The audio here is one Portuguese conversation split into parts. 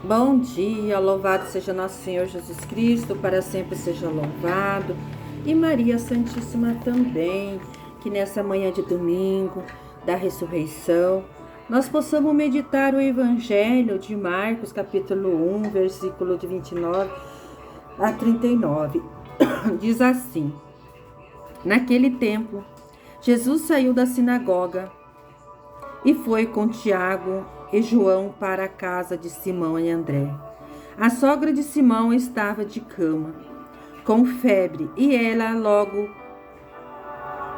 Bom dia, louvado seja nosso Senhor Jesus Cristo, para sempre seja louvado. E Maria Santíssima também, que nessa manhã de domingo da ressurreição, nós possamos meditar o Evangelho de Marcos, capítulo 1, versículo de 29 a 39. Diz assim: Naquele tempo, Jesus saiu da sinagoga e foi com Tiago e João para a casa de Simão e André. A sogra de Simão estava de cama, com febre, e ela logo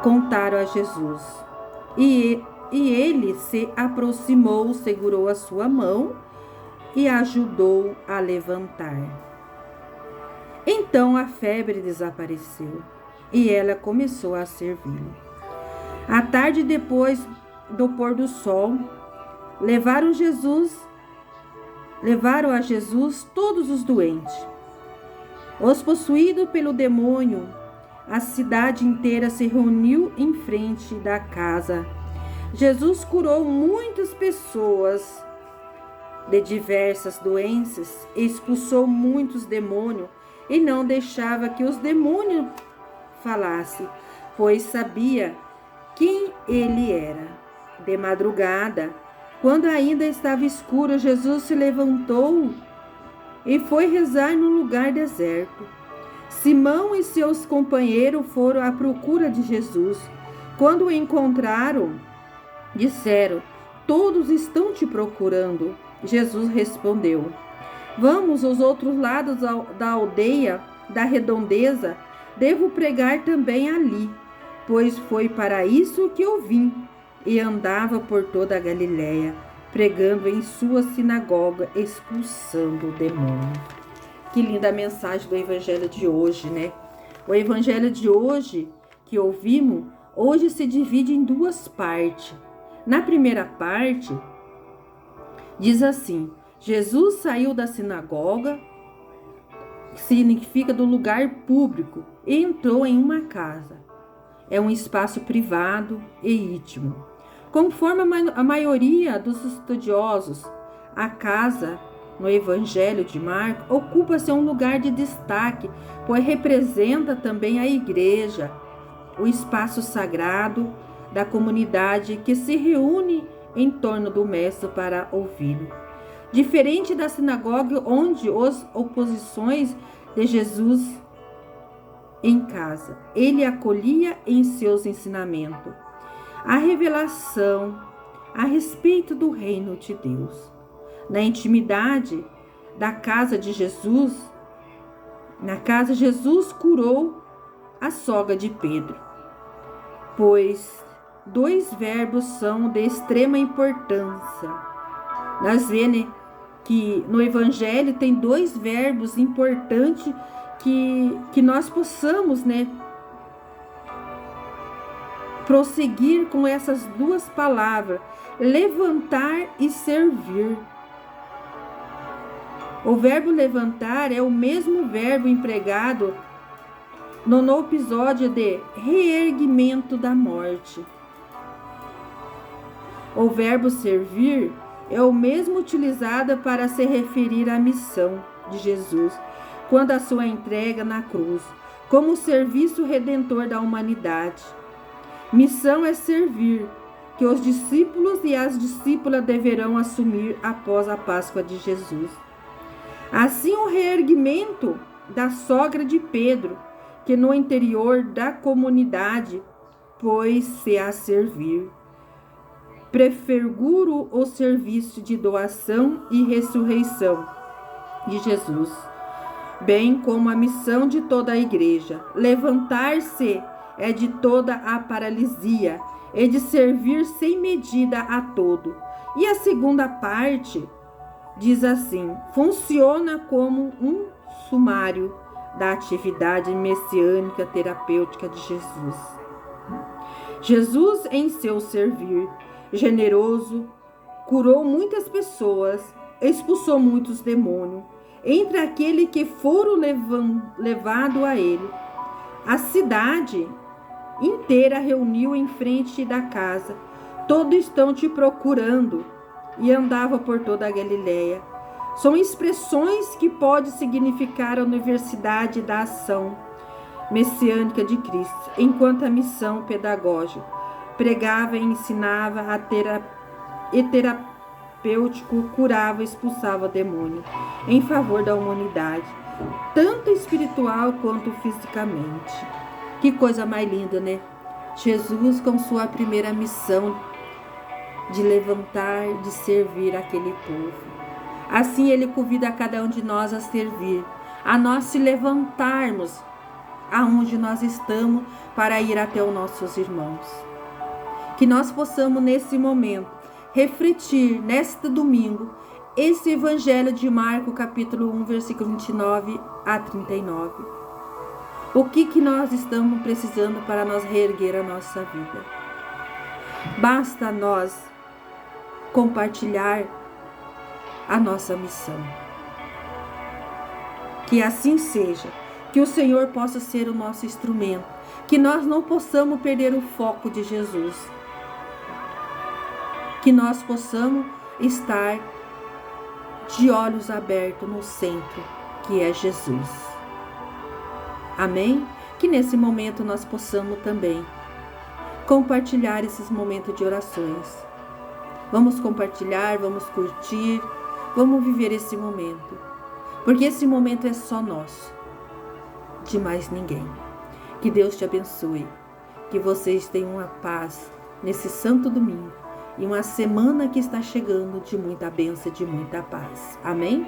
contaram a Jesus. E ele se aproximou, segurou a sua mão e ajudou a levantar. Então a febre desapareceu e ela começou a servi-lo. À tarde, depois do pôr do sol, levaram a Jesus todos os doentes, os possuídos pelo demônio. A cidade inteira se reuniu em frente da casa. Jesus curou muitas pessoas de diversas doenças, expulsou muitos demônios e não deixava que os demônios falassem, pois sabia quem ele era. De madrugada, quando ainda estava escuro, Jesus se levantou e foi rezar num lugar deserto. Simão e seus companheiros foram à procura de Jesus. Quando o encontraram, disseram: "Todos estão te procurando." Jesus respondeu: "Vamos aos outros lados da aldeia, da redondeza. Devo pregar também ali, pois foi para isso que eu vim." E andava por toda a Galiléia, pregando em sua sinagoga, expulsando o demônio. Que linda mensagem do Evangelho de hoje, né? O Evangelho de hoje, que ouvimos, hoje se divide em duas partes. Na primeira parte, diz assim: Jesus saiu da sinagoga, que significa do lugar público, e entrou em uma casa. É um espaço privado e íntimo. Conforme a maioria dos estudiosos, a casa no Evangelho de Marcos ocupa-se um lugar de destaque, pois representa também a igreja, o espaço sagrado da comunidade que se reúne em torno do mestre para ouvi-lo. Diferente da sinagoga, onde as oposições de Jesus em casa, ele acolhia em seus ensinamentos a revelação a respeito do reino de Deus. Na intimidade da casa de Jesus, Jesus curou a sogra de Pedro, pois dois verbos são de extrema importância. Nós vemos que no Evangelho tem dois verbos importantes que nós possamos, prosseguir com essas duas palavras: levantar e servir. O verbo levantar é o mesmo verbo empregado no episódio de reerguimento da morte. O verbo servir é o mesmo utilizado para se referir à missão de Jesus, quando a sua entrega na cruz, como serviço redentor da humanidade. Missão é servir, que os discípulos e as discípulas deverão assumir após a Páscoa de Jesus. Assim, o reerguimento da sogra de Pedro, que no interior da comunidade pôs-se a servir, prefigura o serviço de doação e ressurreição de Jesus, bem como a missão de toda a igreja. Levantar-se é de toda a paralisia e de servir sem medida a todo. E a segunda parte diz assim: funciona como um sumário da atividade messiânica terapêutica de Jesus. Jesus, em seu servir generoso, curou muitas pessoas, expulsou muitos demônios, entre aqueles que foram levados a ele. A cidade inteira reuniu em frente da casa. Todos estão te procurando. E andava por toda a Galiléia, São expressões que podem significar a universidade da ação messiânica de Cristo, enquanto a missão pedagógica pregava e ensinava e terapêutico curava e expulsava o demônio em favor da humanidade, tanto espiritual quanto fisicamente. Que coisa mais linda, né? Jesus com sua primeira missão de levantar, de servir aquele povo. Assim ele convida a cada um de nós a servir, a nós se levantarmos aonde nós estamos para ir até os nossos irmãos. Que nós possamos nesse momento refletir neste domingo esse evangelho de Marcos capítulo 1, versículo 29 a 39. O que nós estamos precisando para nós reerguer a nossa vida? Basta nós compartilhar a nossa missão. Que assim seja, que o Senhor possa ser o nosso instrumento, que nós não possamos perder o foco de Jesus, que nós possamos estar de olhos abertos no centro, que é Jesus. Amém? Que nesse momento nós possamos também compartilhar esses momentos de orações. Vamos compartilhar, vamos curtir, vamos viver esse momento, porque esse momento é só nosso, de mais ninguém. Que Deus te abençoe, que vocês tenham uma paz nesse santo domingo e uma semana que está chegando de muita bênção, de muita paz. Amém?